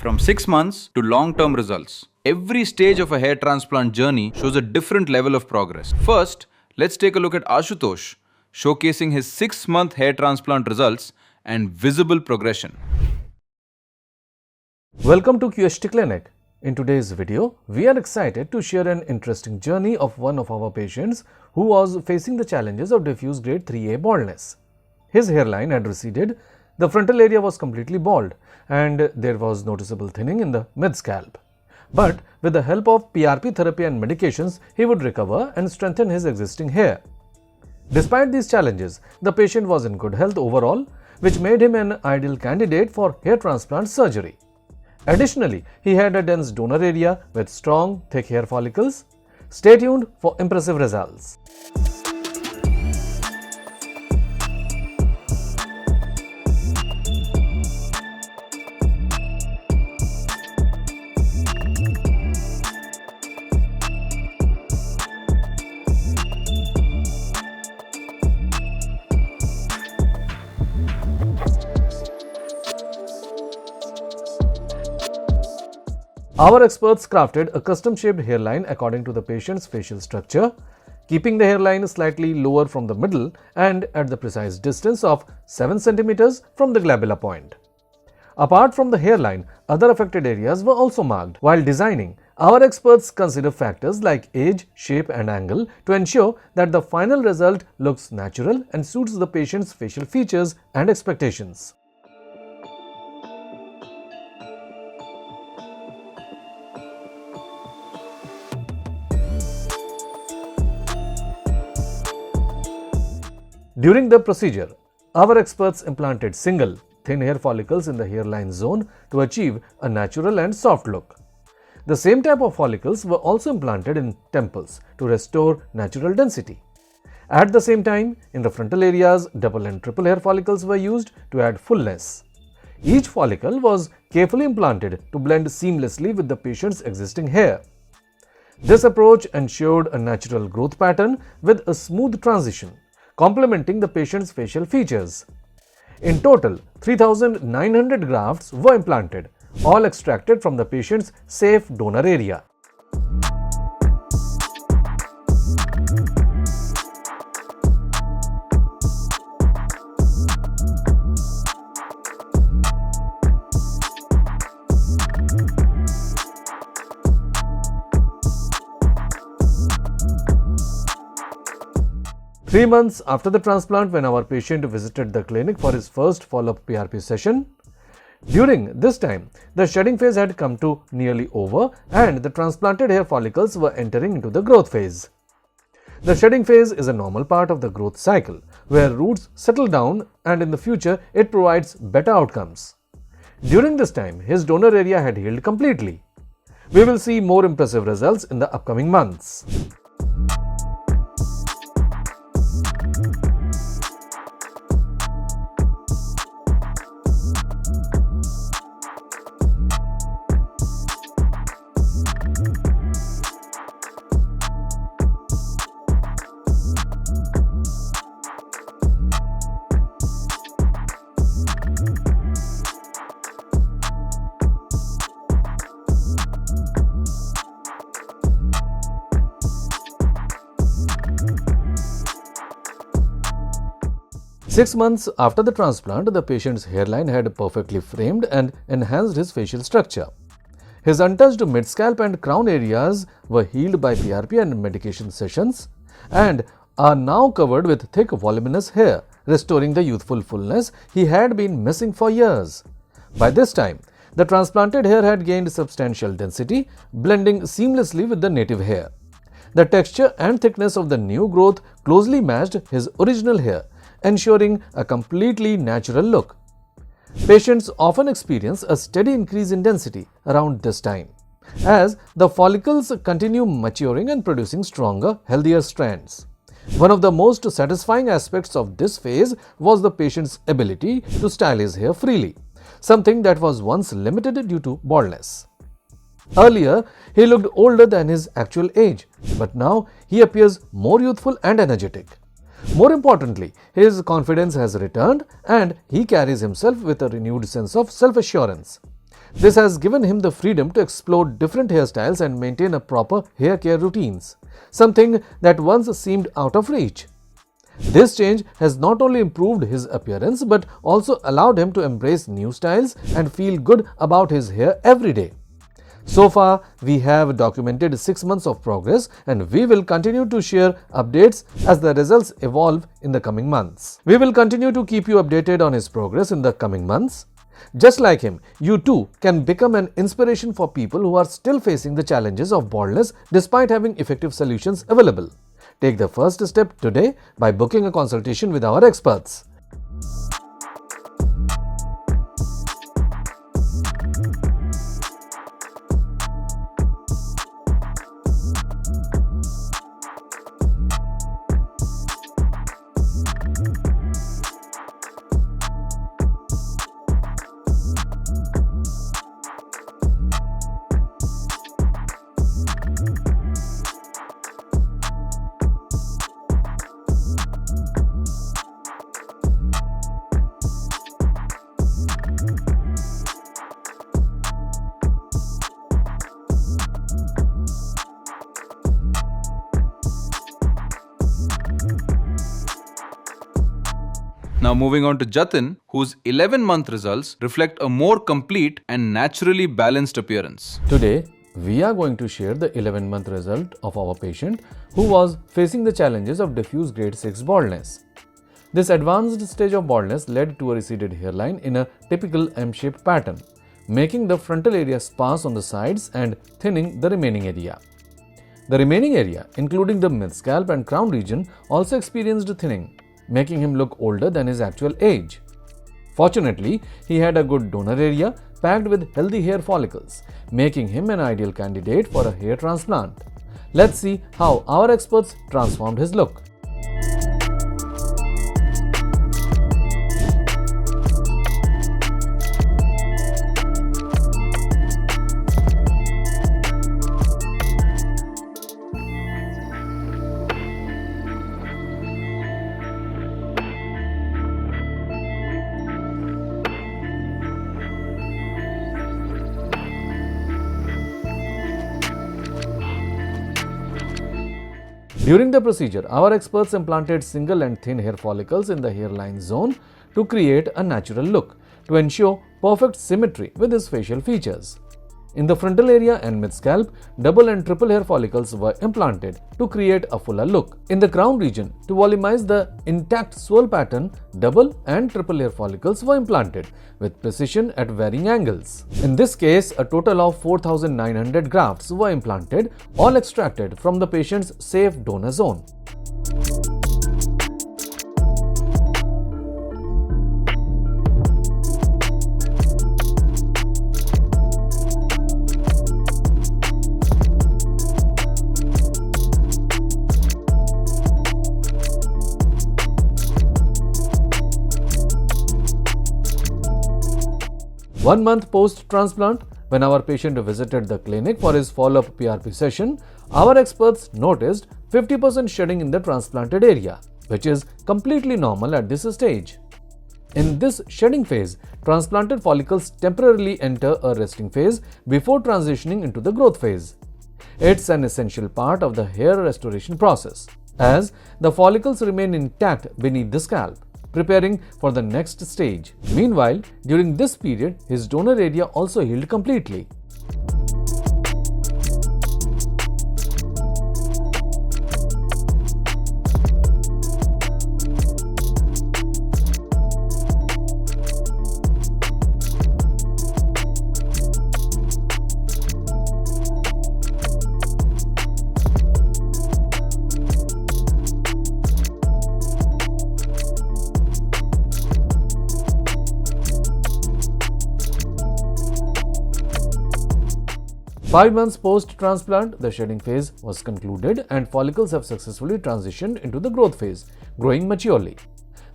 From 6 months to long-term results. Every stage of a hair transplant journey shows a different level of progress. First, let's take a look at Ashutosh, showcasing his 6-month hair transplant results and visible progression. Welcome to QHT Clinic. In today's video, we are excited to share an interesting journey of one of our patients who was facing the challenges of diffuse grade 3A baldness. His hairline had receded, the frontal area was completely bald, and there was noticeable thinning in the mid-scalp. But with the help of PRP therapy and medications, he would recover and strengthen his existing hair. Despite these challenges, the patient was in good health overall, which made him an ideal candidate for hair transplant surgery. Additionally, he had a dense donor area with strong, thick hair follicles. Stay tuned for impressive results. Our experts crafted a custom-shaped hairline according to the patient's facial structure, keeping the hairline slightly lower from the middle and at the precise distance of 7 cm from the glabella point. Apart from the hairline, other affected areas were also marked. While designing, our experts consider factors like age, shape and angle to ensure that the final result looks natural and suits the patient's facial features and expectations. During the procedure, our experts implanted single, thin hair follicles in the hairline zone to achieve a natural and soft look. The same type of follicles were also implanted in temples to restore natural density. At the same time, in the frontal areas, double and triple hair follicles were used to add fullness. Each follicle was carefully implanted to blend seamlessly with the patient's existing hair. This approach ensured a natural growth pattern with a smooth transition, complementing the patient's facial features. In total, 3,900 grafts were implanted, all extracted from the patient's safe donor area. Three months after the transplant, when our patient visited the clinic for his first follow-up PRP session, during this time, the shedding phase had come to nearly over and the transplanted hair follicles were entering into the growth phase. The shedding phase is a normal part of the growth cycle, where roots settle down and in the future it provides better outcomes. During this time, his donor area had healed completely. We will see more impressive results in the upcoming months. Six months after the transplant, the patient's hairline had perfectly framed and enhanced his facial structure. His untouched mid-scalp and crown areas were healed by PRP and medication sessions and are now covered with thick voluminous hair, restoring the youthful fullness he had been missing for years. By this time, the transplanted hair had gained substantial density, blending seamlessly with the native hair. The texture and thickness of the new growth closely matched his original hair, ensuring a completely natural look. Patients often experience a steady increase in density around this time, as the follicles continue maturing and producing stronger, healthier strands. One of the most satisfying aspects of this phase was the patient's ability to style his hair freely, something that was once limited due to baldness. Earlier, he looked older than his actual age, but now he appears more youthful and energetic. More importantly, his confidence has returned and he carries himself with a renewed sense of self-assurance. This has given him the freedom to explore different hairstyles and maintain a proper hair care routines, something that once seemed out of reach. This change has not only improved his appearance but also allowed him to embrace new styles and feel good about his hair every day. So far, we have documented 6 months of progress and we will continue to share updates as the results evolve in the coming months. We will continue to keep you updated on his progress in the coming months. Just like him, you too can become an inspiration for people who are still facing the challenges of baldness despite having effective solutions available. Take the first step today by booking a consultation with our experts. Now moving on to Jatin, whose 11-month results reflect a more complete and naturally balanced appearance. Today, we are going to share the 11-month result of our patient who was facing the challenges of diffuse grade 6 baldness. This advanced stage of baldness led to a receded hairline in a typical M-shaped pattern, making the frontal area sparse on the sides and thinning the remaining area. The remaining area, including the mid-scalp and crown region, also experienced thinning, making him look older than his actual age. Fortunately, he had a good donor area packed with healthy hair follicles, making him an ideal candidate for a hair transplant. Let's see how our experts transformed his look. During the procedure, our experts implanted single and thin hair follicles in the hairline zone to create a natural look, to ensure perfect symmetry with his facial features. In the frontal area and mid-scalp, double and triple hair follicles were implanted to create a fuller look. In the crown region, to volumize the intact swirl pattern, double and triple hair follicles were implanted with precision at varying angles. In this case, a total of 4,900 grafts were implanted, all extracted from the patient's safe donor zone. One month post-transplant, when our patient visited the clinic for his follow-up PRP session, our experts noticed 50% shedding in the transplanted area, which is completely normal at this stage. In this shedding phase, transplanted follicles temporarily enter a resting phase before transitioning into the growth phase. It's an essential part of the hair restoration process, as the follicles remain intact beneath the scalp, preparing for the next stage. Meanwhile, during this period, his donor area also healed completely. Five months post-transplant, the shedding phase was concluded and follicles have successfully transitioned into the growth phase, growing maturely.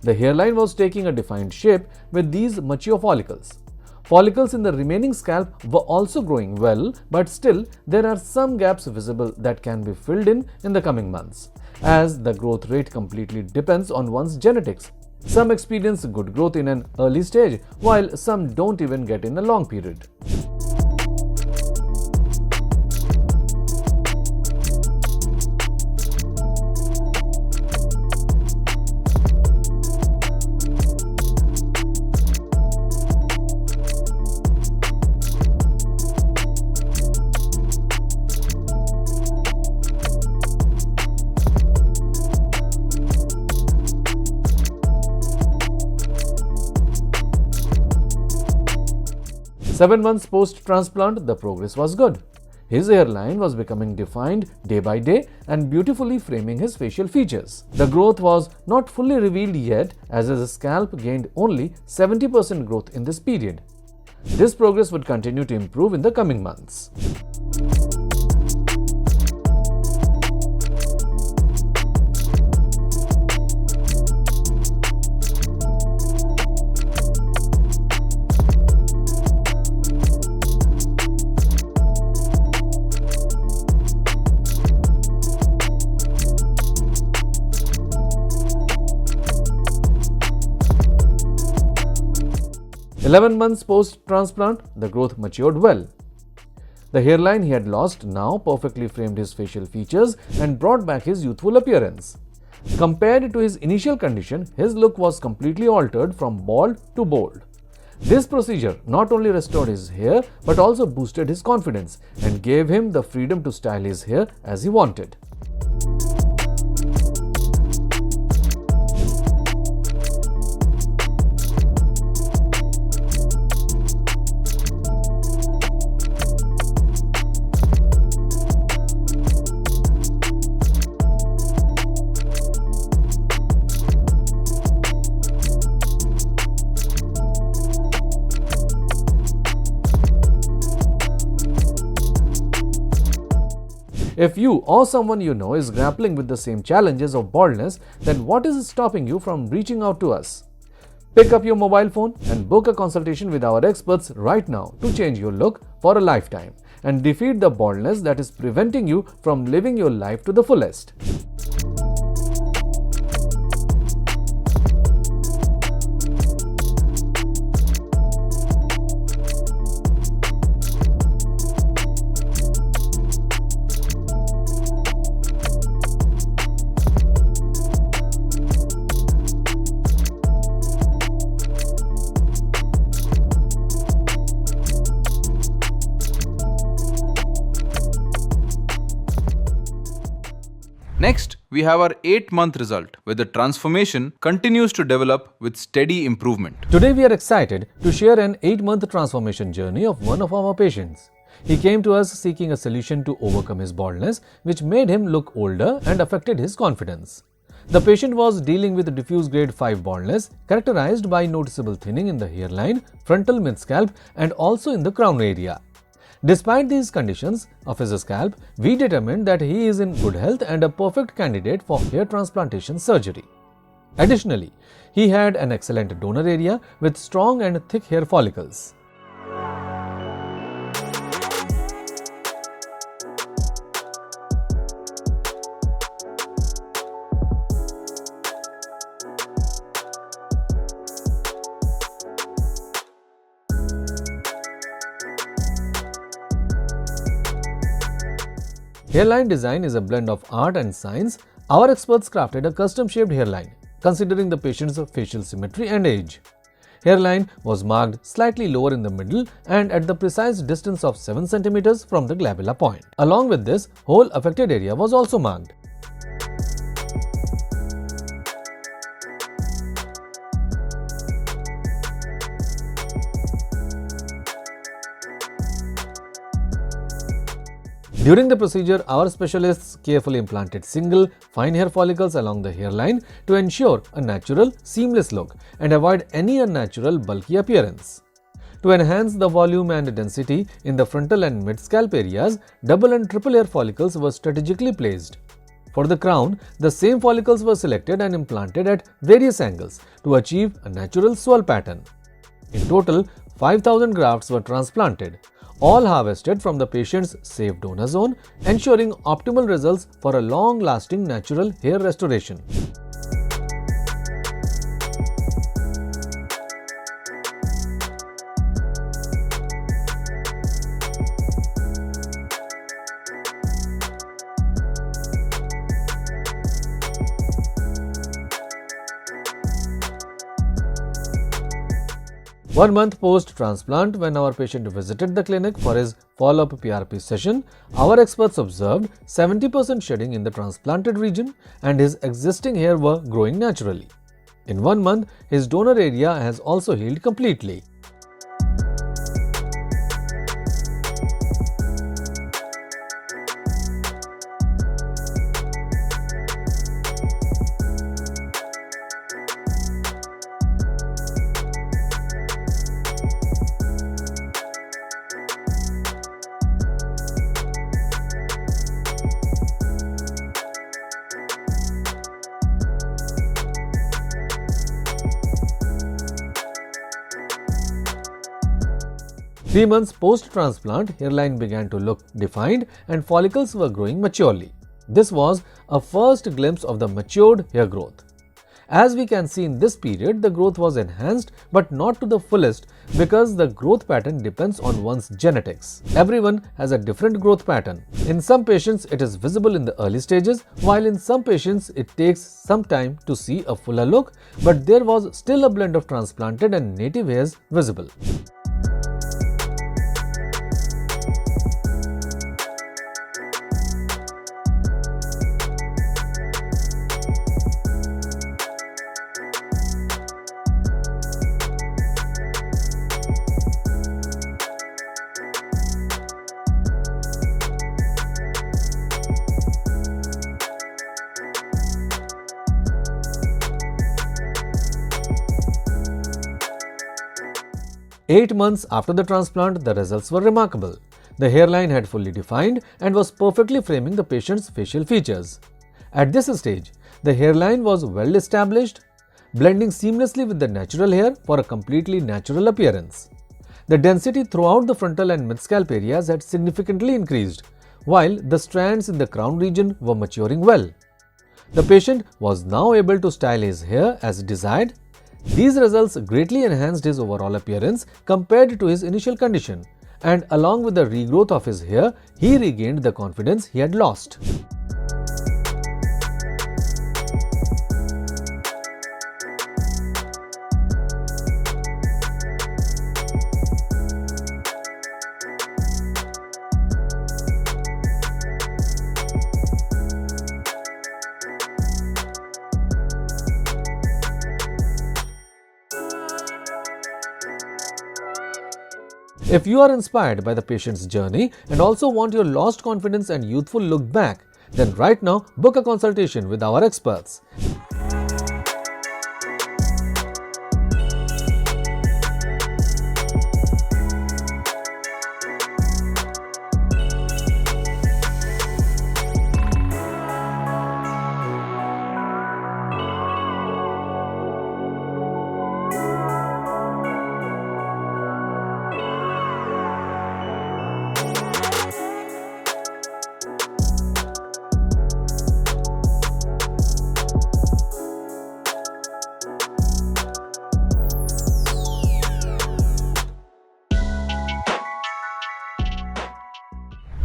The hairline was taking a defined shape with these mature follicles. Follicles in the remaining scalp were also growing well, but still there are some gaps visible that can be filled in the coming months, as the growth rate completely depends on one's genetics. Some experience good growth in an early stage, while some don't even get in a long period. Seven months post-transplant, the progress was good. His hairline was becoming defined day by day and beautifully framing his facial features. The growth was not fully revealed yet, as his scalp gained only 70% growth in this period. This progress would continue to improve in the coming months. 11 months post-transplant, the growth matured well. The hairline he had lost now perfectly framed his facial features and brought back his youthful appearance. Compared to his initial condition, his look was completely altered from bald to bold. This procedure not only restored his hair but also boosted his confidence and gave him the freedom to style his hair as he wanted. If you or someone you know is grappling with the same challenges of baldness, then what is stopping you from reaching out to us? Pick up your mobile phone and book a consultation with our experts right now to change your look for a lifetime and defeat the baldness that is preventing you from living your life to the fullest. Next, we have our 8-month result, where the transformation continues to develop with steady improvement. Today we are excited to share an 8-month transformation journey of one of our patients. He came to us seeking a solution to overcome his baldness, which made him look older and affected his confidence. The patient was dealing with diffuse grade 5 baldness, characterized by noticeable thinning in the hairline, frontal mid-scalp, and also in the crown area. Despite these conditions of his scalp, we determined that he is in good health and a perfect candidate for hair transplantation surgery. Additionally, he had an excellent donor area with strong and thick hair follicles. Hairline design is a blend of art and science. Our experts crafted a custom-shaped hairline, considering the patient's facial symmetry and age. Hairline was marked slightly lower in the middle and at the precise distance of 7 cm from the glabella point. Along with this, whole affected area was also marked. During the procedure, our specialists carefully implanted single, fine hair follicles along the hairline to ensure a natural, seamless look and avoid any unnatural, bulky appearance. To enhance the volume and density in the frontal and mid-scalp areas, double and triple hair follicles were strategically placed. For the crown, the same follicles were selected and implanted at various angles to achieve a natural swirl pattern. In total, 5,000 grafts were transplanted, all harvested from the patient's safe donor zone, ensuring optimal results for a long-lasting natural hair restoration. 1 month post-transplant, when our patient visited the clinic for his follow-up PRP session, our experts observed 70% shedding in the transplanted region and his existing hair were growing naturally. In 1 month, his donor area has also healed completely. Three months post-transplant, hairline began to look defined and follicles were growing maturely. This was a first glimpse of the matured hair growth. As we can see in this period, the growth was enhanced but not to the fullest because the growth pattern depends on one's genetics. Everyone has a different growth pattern. In some patients, it is visible in the early stages, while in some patients, it takes some time to see a fuller look, but there was still a blend of transplanted and native hairs visible. Eight months after the transplant, the results were remarkable. The hairline had fully defined and was perfectly framing the patient's facial features. At this stage, the hairline was well established, blending seamlessly with the natural hair for a completely natural appearance. The density throughout the frontal and mid-scalp areas had significantly increased, while the strands in the crown region were maturing well. The patient was now able to style his hair as desired. These results greatly enhanced his overall appearance compared to his initial condition, and along with the regrowth of his hair, he regained the confidence he had lost. If you are inspired by the patient's journey and also want your lost confidence and youthful look back, then right now book a consultation with our experts.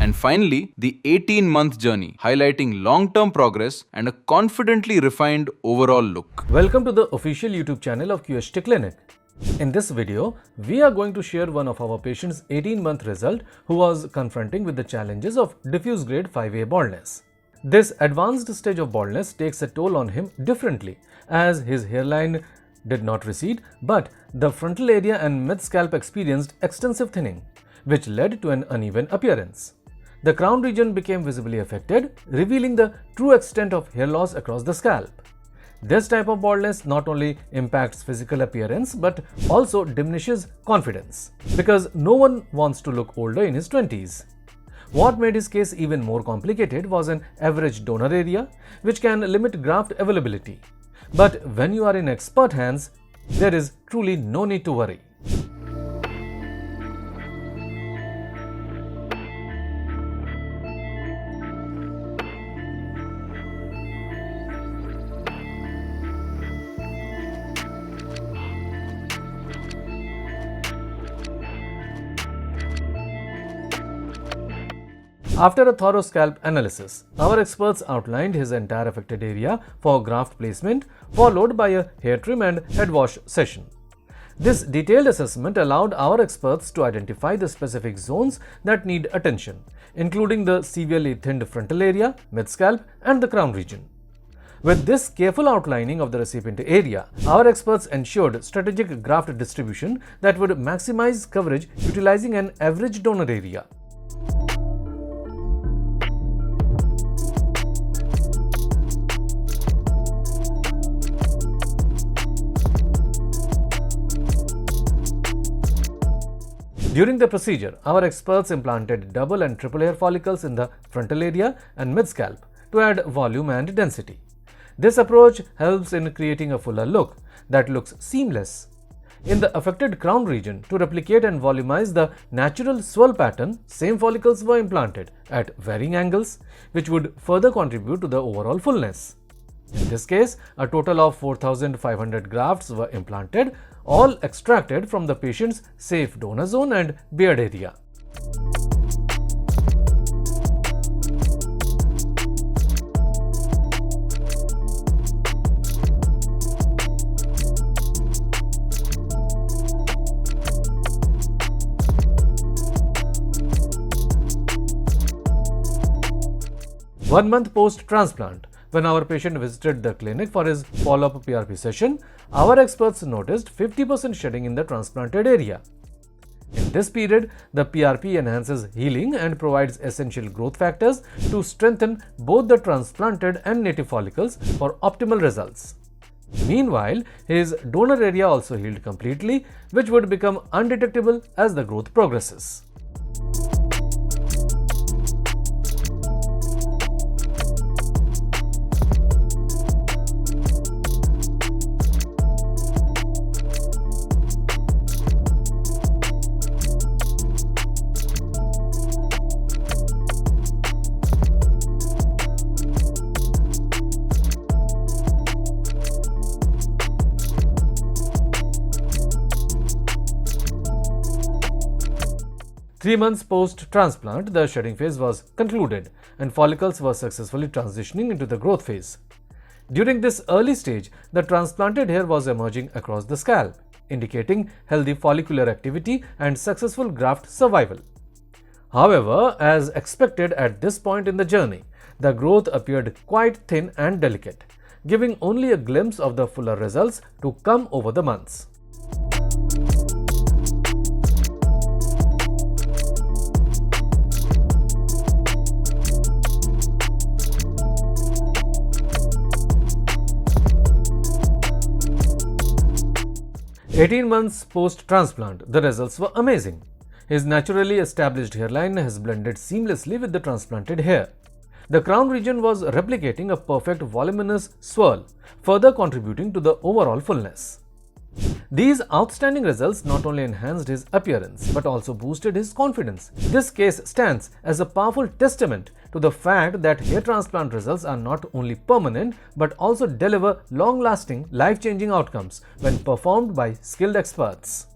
And finally, the 18-month journey, highlighting long-term progress and a confidently refined overall look. Welcome to the official YouTube channel of QHT Clinic. In this video, we are going to share one of our patient's 18-month result who was confronting with the challenges of diffuse grade 5A baldness. This advanced stage of baldness takes a toll on him differently, as his hairline did not recede, but the frontal area and mid-scalp experienced extensive thinning, which led to an uneven appearance. The crown region became visibly affected, revealing the true extent of hair loss across the scalp. This type of baldness not only impacts physical appearance but also diminishes confidence, because no one wants to look older in his 20s. What made his case even more complicated was an average donor area, which can limit graft availability. But when you are in expert hands, there is truly no need to worry. After a thorough scalp analysis, our experts outlined his entire affected area for graft placement, followed by a hair trim and head wash session. This detailed assessment allowed our experts to identify the specific zones that need attention, including the severely thinned frontal area, mid-scalp, and the crown region. With this careful outlining of the recipient area, our experts ensured strategic graft distribution that would maximize coverage utilizing an average donor area. During the procedure, our experts implanted double and triple hair follicles in the frontal area and mid-scalp to add volume and density. This approach helps in creating a fuller look that looks seamless. In the affected crown region, to replicate and volumize the natural swirl pattern, same follicles were implanted at varying angles, which would further contribute to the overall fullness. In this case, a total of 4,500 grafts were implanted, all extracted from the patient's safe donor zone and beard area. One month post-transplant, when our patient visited the clinic for his follow-up PRP session, our experts noticed 50% shedding in the transplanted area. In this period, the PRP enhances healing and provides essential growth factors to strengthen both the transplanted and native follicles for optimal results. Meanwhile, his donor area also healed completely, which would become undetectable as the growth progresses. Three months post-transplant, the shedding phase was concluded and follicles were successfully transitioning into the growth phase. During this early stage, the transplanted hair was emerging across the scalp, indicating healthy follicular activity and successful graft survival. However, as expected at this point in the journey, the growth appeared quite thin and delicate, giving only a glimpse of the fuller results to come over the months. "18 months post-transplant, the results were amazing. His naturally established hairline has blended seamlessly with the transplanted hair. The crown region was replicating a perfect voluminous swirl, further contributing to the overall fullness. These outstanding results not only enhanced his appearance but also boosted his confidence. This case stands as a powerful testament to the fact that hair transplant results are not only permanent but also deliver long-lasting, life-changing outcomes when performed by skilled experts.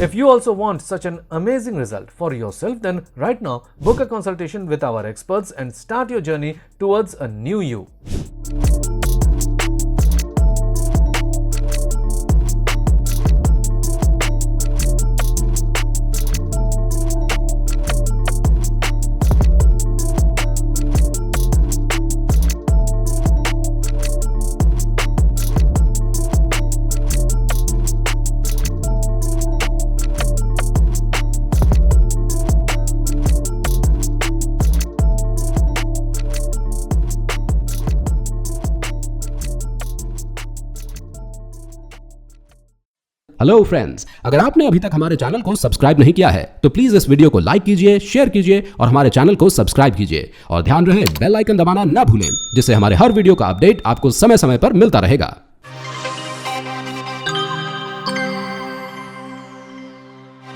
If you also want such an amazing result for yourself, then right now book a consultation with our experts and start your journey towards a new you. Hello friends, अगर आपने अभी तक हमारे channel को subscribe नहीं किया है तो प्लीज इस वीडियो को लाइक कीजिए, शेयर कीजिए और हमारे चैनल को सब्सक्राइब कीजिए और ध्यान रहे बेल आइकन दबाना ना भूलें, जिससे हमारे हर वीडियो का अपडेट आपको समय समय पर मिलता रहेगा।